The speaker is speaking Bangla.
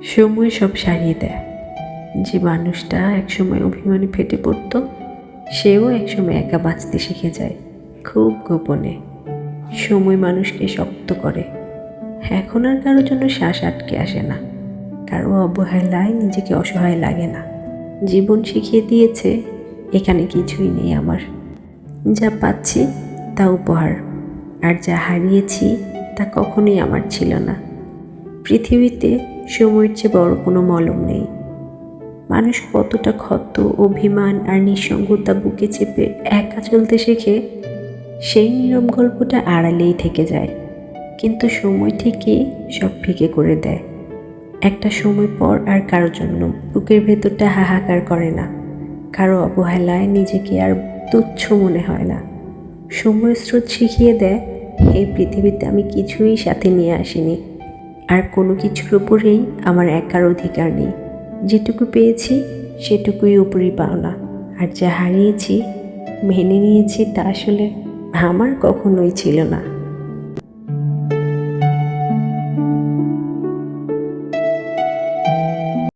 সময় সব সারিয়ে দেয়। যে মানুষটা একসময় অভিমানে ফেটে পড়তো, সেও একসময় একা বাঁচতে শিখে যায়, খুব গোপনে। সময় মানুষকে শক্ত করে। এখন আর কারোর জন্য শ্বাস আটকে আসে না, কারো অবহেলায় নিজেকে অসহায় লাগে না। জীবন শিখিয়ে দিয়েছে এখানে কিছুই নেই আমার। যা পাচ্ছি তা উপহার, আর যা হারিয়েছি তা কখনোই আমার ছিল না। পৃথিবীতে সময়ের চেয়ে বড় কোনো মলম নেই। মানুষ কতটা ক্ষত, অভিমান আর নিঃসঙ্গতা বুকে চেপে একা চলতে শেখে, সেই নীরব গল্পটা আড়ালেই থেকে যায়। কিন্তু সময় ঠিকই সব ফিকে করে দেয়। একটা সময় পর আর কারোর জন্য বুকের ভেতরটা হাহাকার করে না, কারো অবহেলায় নিজেকে আর তুচ্ছ মনে হয় না। সময় স্রোত শিখিয়ে দেয়, এই পৃথিবীতে আমি কিছুই সাথে নিয়ে আসিনি, আর কোনো কিছুর উপরেই আমার একার অধিকার নেই। যেটুকু পেয়েছি সেটুকুই উপরই পাওনা, আর যা হারিয়েছি মেনে নিয়েছি তা আসলে আমার কখনোই ছিল না।